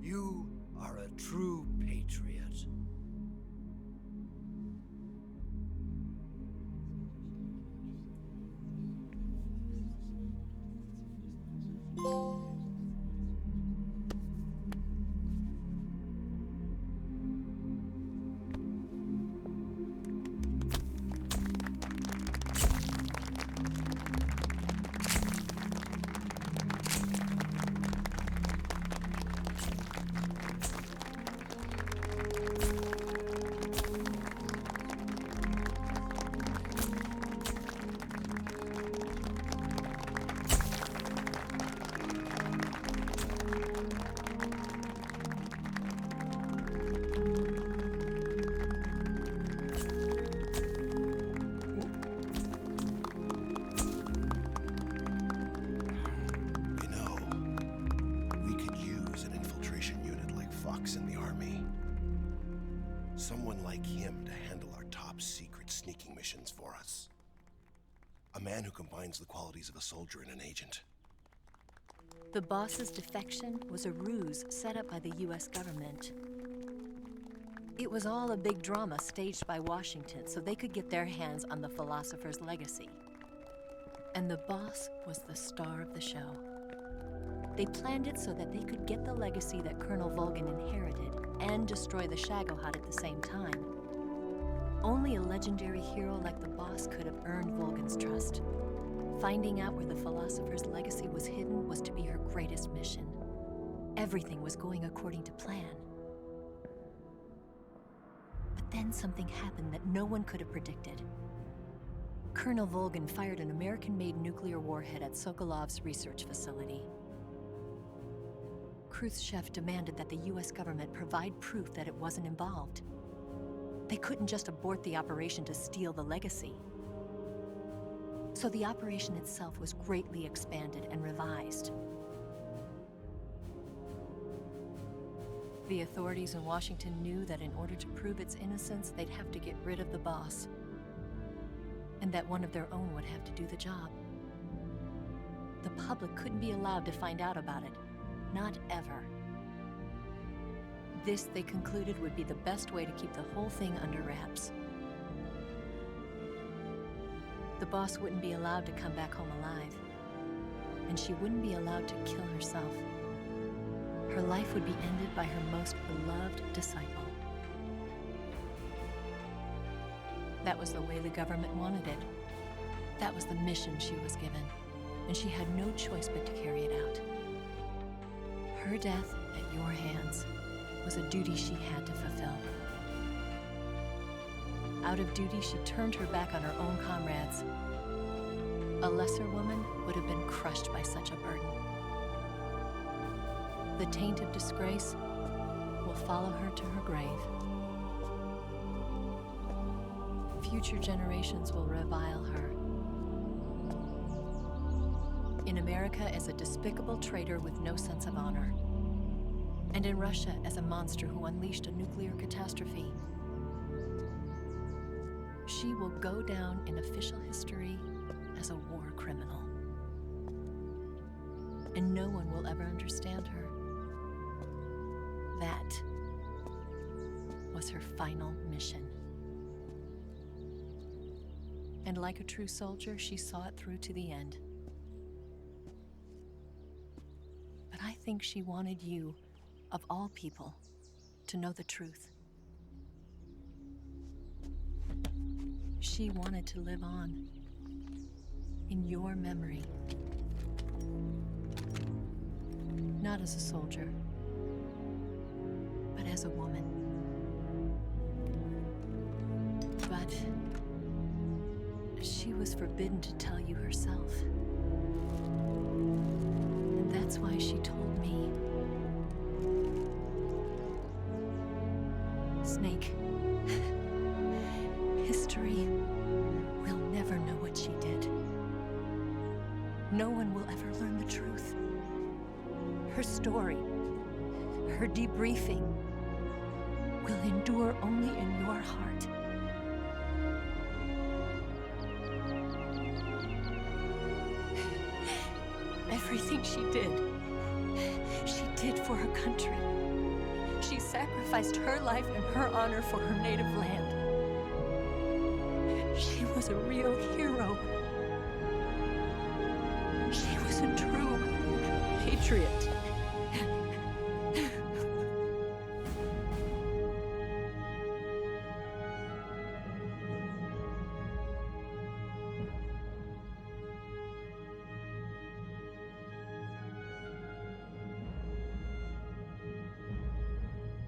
You are a true patriot. Someone like him to handle our top secret sneaking missions for us. A man who combines the qualities of a soldier and an agent. The boss's defection was a ruse set up by the US government. It was all a big drama staged by Washington so they could get their hands on the philosopher's legacy. And the boss was the star of the show. They planned it so that they could get the legacy that Colonel Volgin inherited and destroy the Shagohod at the same time. Only a legendary hero like the boss could have earned Volgin's trust. Finding out where the philosopher's legacy was hidden was to be her greatest mission. Everything was going according to plan. But then something happened that no one could have predicted. Colonel Volgin fired an American-made nuclear warhead at Sokolov's research facility. Khrushchev demanded that the US government provide proof that it wasn't involved. They couldn't just abort the operation to steal the legacy. So the operation itself was greatly expanded and revised. The authorities in Washington knew that in order to prove its innocence, they'd have to get rid of the boss, and that one of their own would have to do the job. The public couldn't be allowed to find out about it. Not ever. This, they concluded, would be the best way to keep the whole thing under wraps. The boss wouldn't be allowed to come back home alive, and she wouldn't be allowed to kill herself. Her life would be ended by her most beloved disciple. That was the way the government wanted it. That was the mission she was given, and she had no choice but to carry it out. Her death at your hands was a duty she had to fulfill. Out of duty, she turned her back on her own comrades A lesser woman would have been crushed by such a burden. The taint of disgrace will follow her to her grave. Future generations will revile her. In America as a despicable traitor with no sense of honor. And in Russia as a monster who unleashed a nuclear catastrophe. She will go down in official history as a war criminal. And no one will ever understand her. That was her final mission. And like a true soldier, she saw it through to the end. But I think she wanted you, of all people, to know the truth. She wanted to live on in your memory. Not as a soldier, but as a woman. But she was forbidden to tell you herself. And that's why she told me. Snake, history will never know what she did. No one will ever learn the truth. Her story, her debriefing, will endure only in your heart. Everything she did for her country. She sacrificed her life and her honor for her native land. She was a real hero. She was a true patriot.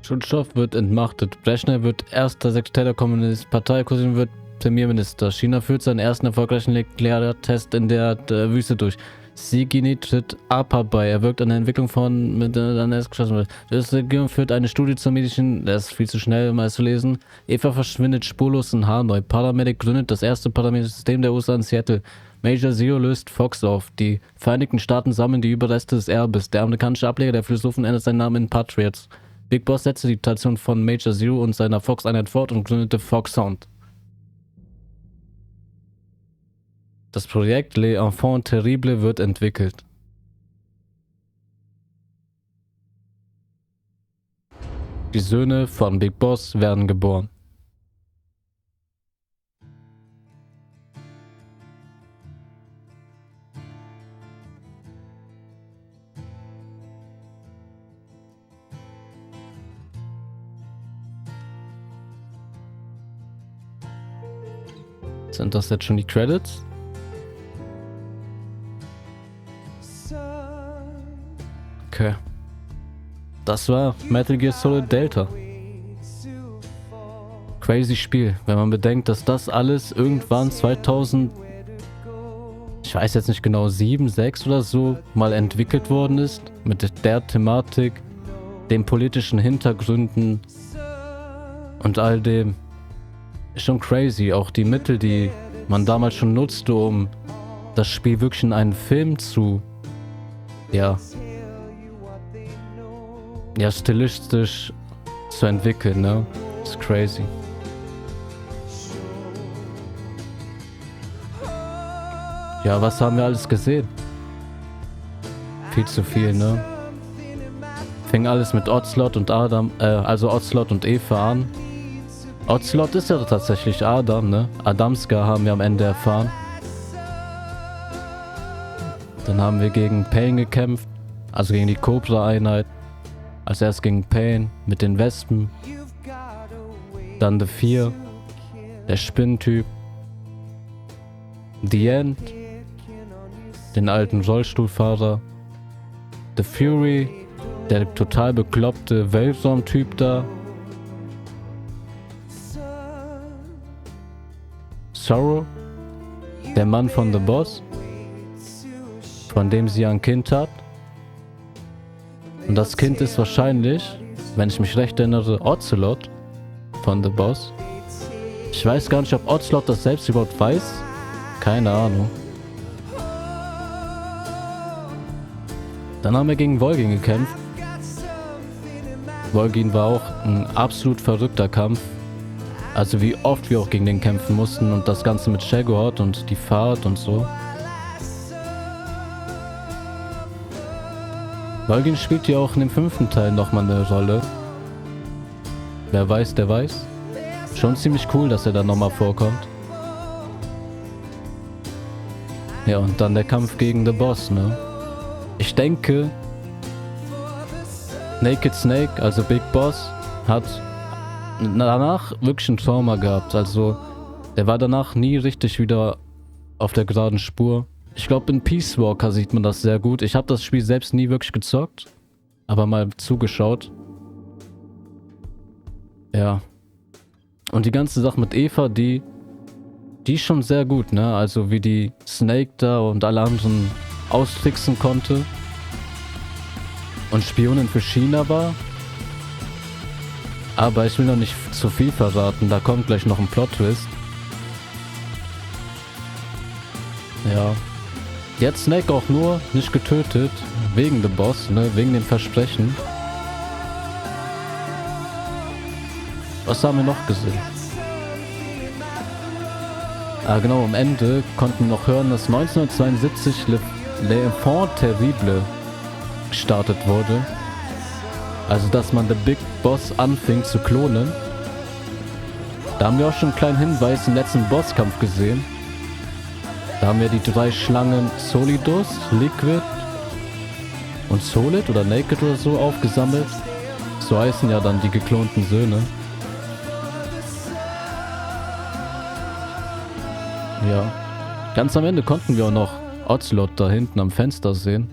Khrushchev wird entmachtet. Brezhnev wird erster Sekretär der Kommunistischen Partei. Putin wird Premierminister. China führt seinen ersten erfolgreichen Nukleartest in der Wüste durch. Sigini tritt APA bei. Er wirkt an der Entwicklung von mit einer geschossen wird. Die Regierung führt eine Studie zur medischen. Das ist viel zu schnell, um es zu lesen. Eva verschwindet spurlos in Hanoi. Paramedic gründet das erste Paramedic-System der USA in Seattle. Major Zero löst Fox auf. Die Vereinigten Staaten sammeln die Überreste des Erbes. Der amerikanische Ableger der Philosophen ändert seinen Namen in Patriots. Big Boss setzte die Tradition von Major Zero und seiner Fox-Einheit fort und gründete Fox Sound. Das Projekt Les Enfants Terribles wird entwickelt. Die Söhne von Big Boss werden geboren. Sind das jetzt schon die Credits? Okay. Das war Metal Gear Solid Delta. Crazy Spiel, wenn man bedenkt, dass das alles irgendwann 2000, ich weiß jetzt nicht genau, 7, 6 oder so, mal entwickelt worden ist. Mit der Thematik, den politischen Hintergründen und all dem. Ist schon crazy, auch die Mittel, die man damals schon nutzte, um das Spiel wirklich in einen Film zu, ja, stilistisch zu entwickeln, ne? Ist crazy. Ja, was haben wir alles gesehen? Viel zu viel, ne? Fing alles mit Ocelot und Adam, also Ocelot und Eva an. Ocelot ist ja tatsächlich Adam, ne? Adamska haben wir am Ende erfahren. Dann haben wir gegen Pain gekämpft, also gegen die Cobra-Einheit. Als erst gegen Pain mit den Wespen. Dann The Fear, der Spinnentyp. The End, den alten Rollstuhlfahrer. The Fury, der total bekloppte Weltraumtyp da. Sorrow, der Mann von The Boss. von dem sie ein Kind hat. Und das Kind ist wahrscheinlich, wenn ich mich recht erinnere, Ocelot von The Boss. Ich weiß gar nicht, ob Ocelot das selbst überhaupt weiß. Keine Ahnung. Dann haben wir gegen Volgin gekämpft. Volgin war auch ein absolut verrückter Kampf. Also wie oft wir auch gegen den kämpfen mussten und das Ganze mit Shaggoth und die Fahrt und so. Volgin spielt ja auch in dem 5. Teil nochmal eine Rolle. Wer weiß, der weiß. Schon ziemlich cool, dass er da nochmal vorkommt. Ja, und dann der Kampf gegen The Boss, ne? Ich denke, Naked Snake, also Big Boss, hat danach wirklich ein Trauma gehabt. Also, der war danach nie richtig wieder auf der geraden Spur. Ich glaube, in Peace Walker sieht man das sehr gut. Ich habe das Spiel selbst nie wirklich gezockt, aber mal zugeschaut. Ja. Und die ganze Sache mit Eva, die ist schon sehr gut, ne? Also wie die Snake da und alle anderen austricksen konnte. Und Spionin für China war. Aber ich will noch nicht zu viel verraten, da kommt gleich noch ein Plot-Twist. Ja. Die hat Snake auch nur nicht getötet, wegen The Boss, ne? Wegen dem Versprechen. Was haben wir noch gesehen? Ah genau, am Ende konnten wir noch hören, dass 1972 L'Enfant Terrible gestartet wurde. Also dass man The Big Boss anfing zu klonen. Da haben wir auch schon einen kleinen Hinweis im letzten Bosskampf gesehen. Da haben wir die 3 Schlangen Solidus, Liquid und Solid oder Naked oder so aufgesammelt. So heißen ja dann die geklonten Söhne. Ja. Ganz am Ende konnten wir auch noch Ocelot da hinten am Fenster sehen.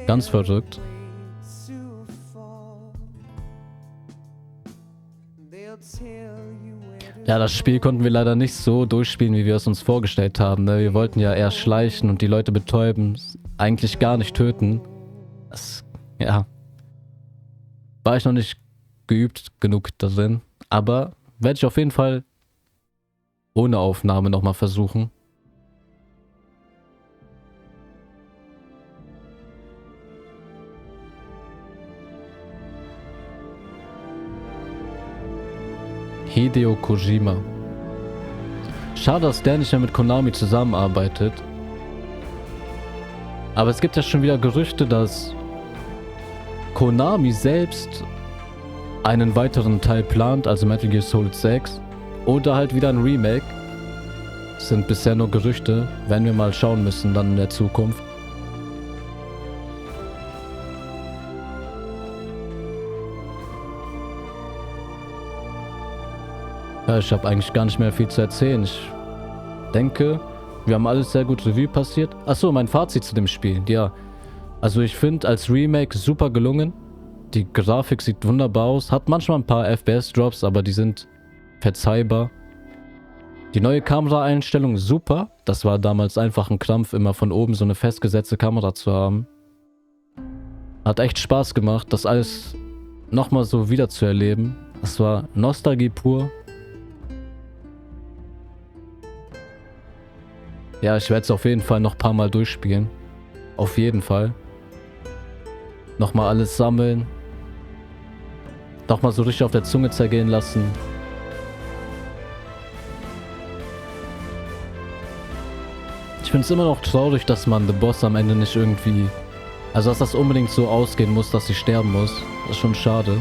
Ganz verrückt. Ja, das Spiel konnten wir leider nicht so durchspielen, wie wir es uns vorgestellt haben. Ne? Wir wollten ja eher schleichen und die Leute betäuben, eigentlich gar nicht töten. Das, ja, war ich noch nicht geübt genug darin. Aber werde ich auf jeden Fall ohne Aufnahme nochmal versuchen. Hideo Kojima. Schade, dass der nicht mehr mit Konami zusammenarbeitet. Aber es gibt ja schon wieder Gerüchte, dass Konami selbst einen weiteren Teil plant, also Metal Gear Solid 6. Oder halt wieder ein Remake. Das sind bisher nur Gerüchte. Werden wir mal schauen müssen dann in der Zukunft. Ja, ich habe eigentlich gar nicht mehr viel zu erzählen. Ich denke, wir haben alles sehr gut Revue passiert. Achso, mein Fazit zu dem Spiel. Ja, also ich finde als Remake super gelungen. Die Grafik sieht wunderbar aus. Hat manchmal ein paar FPS-Drops, aber die sind verzeihbar. Die neue Kameraeinstellung super. Das war damals einfach ein Krampf, immer von oben so eine festgesetzte Kamera zu haben. Hat echt Spaß gemacht, das alles nochmal so wieder zu erleben. Das war Nostalgie pur. Ja, ich werde es auf jeden Fall noch ein paar Mal durchspielen. Auf jeden Fall. Nochmal alles sammeln. Nochmal so richtig auf der Zunge zergehen lassen. Ich finde es immer noch traurig, dass man The Boss am Ende nicht irgendwie... Also, dass das unbedingt so ausgehen muss, dass sie sterben muss. Das ist schon schade.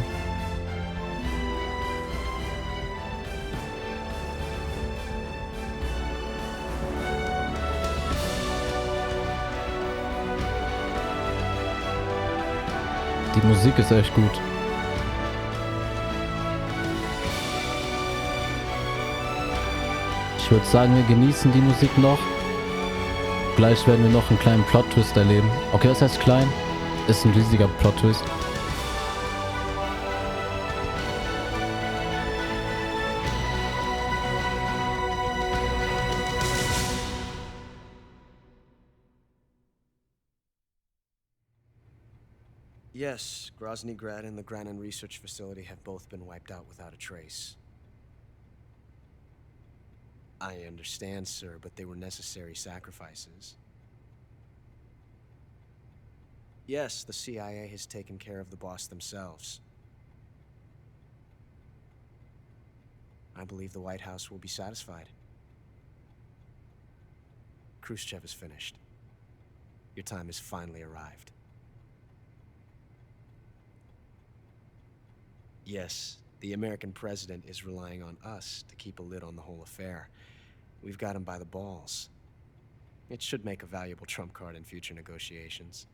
Die Musik ist echt gut. Ich würde sagen, wir genießen die Musik noch. Gleich werden wir noch einen kleinen Plot-Twist erleben. Okay, das heißt klein. Ist ein riesiger Plot-Twist. Yes, Grozny Grad and the Granin Research Facility have both been wiped out without a trace. I understand, sir, but they were necessary sacrifices. Yes, the CIA has taken care of the boss themselves. I believe the White House will be satisfied. Khrushchev is finished. Your time has finally arrived. Yes, the American president is relying on us to keep a lid on the whole affair. We've got him by the balls. It should make a valuable trump card in future negotiations.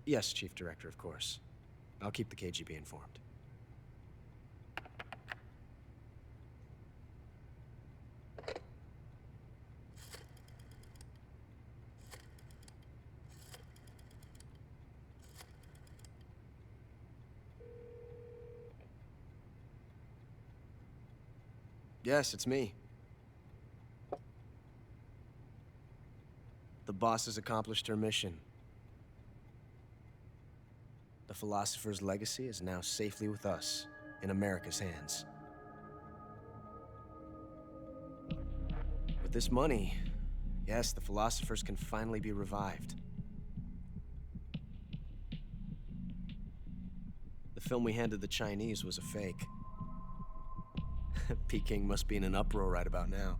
Yes, Chief Director, of course. I'll keep the KGB informed. Yes, it's me. The boss has accomplished her mission. The philosopher's legacy is now safely with us, in America's hands. With this money, yes, the philosophers can finally be revived. The film we handed the Chinese was a fake. Peking must be in an uproar right about now.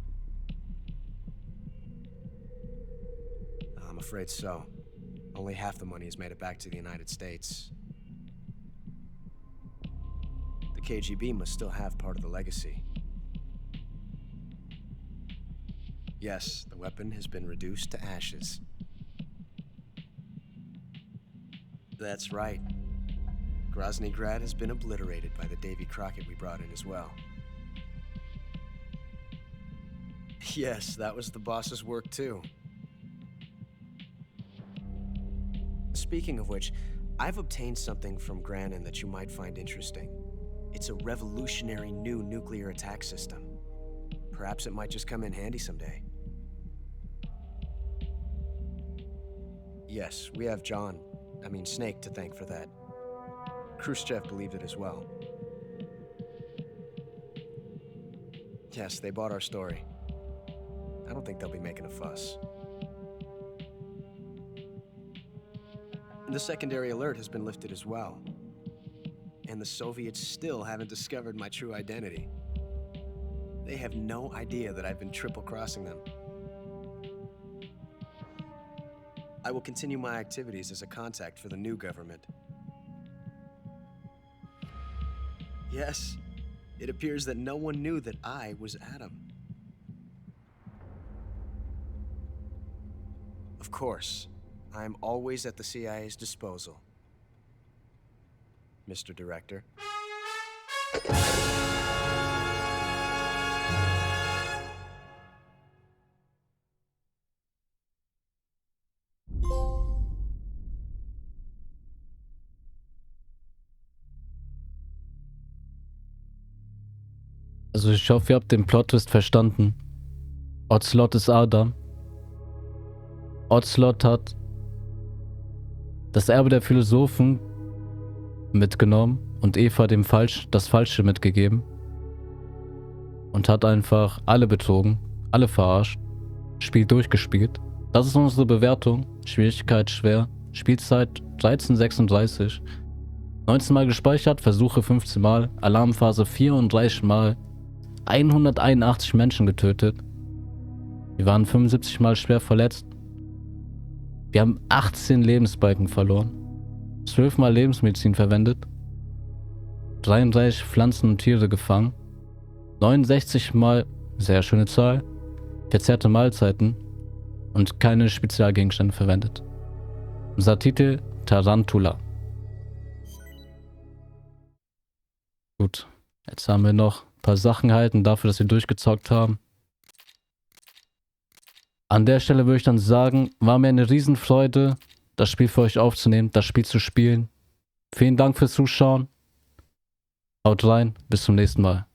I'm afraid so. Only half the money has made it back to the United States. The KGB must still have part of the legacy. Yes, the weapon has been reduced to ashes. That's right. Grozny Grad has been obliterated by the Davy Crockett we brought in as well. Yes, that was the boss's work too. Speaking of which, I've obtained something from Granin that you might find interesting. It's a revolutionary new nuclear attack system. Perhaps it might just come in handy someday. Yes, we have Snake to thank for that. Khrushchev believed it as well. Yes, they bought our story. I don't think they'll be making a fuss. The secondary alert has been lifted as well. And the Soviets still haven't discovered my true identity. They have no idea that I've been triple-crossing them. I will continue my activities as a contact for the new government. Yes, it appears that no one knew that I was Adam. Of course, I'm always at the CIA's disposal, Mr. Director. Also ich hoffe, ihr habt den Plot-Twist verstanden. Ocelot ist Adam. Ocelot hat das Erbe der Philosophen mitgenommen und Eva das Falsche mitgegeben. Und hat einfach alle betrogen, alle verarscht, Spiel durchgespielt. Das ist unsere Bewertung. Schwierigkeit schwer. Spielzeit 13:36. 19 Mal gespeichert, Versuche 15 Mal, Alarmphase 34 Mal, 181 Menschen getötet. Wir waren 75 Mal schwer verletzt. Wir haben 18 Lebensbalken verloren, 12 Mal Lebensmedizin verwendet, 33 Pflanzen und Tiere gefangen, 69 Mal, sehr schöne Zahl, verzehrte Mahlzeiten und keine Spezialgegenstände verwendet. Unser Titel: Tarantula. Gut, jetzt haben wir noch ein paar Sachen gehalten dafür, dass wir durchgezockt haben. An der Stelle würde ich dann sagen, war mir eine Riesenfreude, das Spiel für euch aufzunehmen, das Spiel zu spielen. Vielen Dank fürs Zuschauen. Haut rein, bis zum nächsten Mal.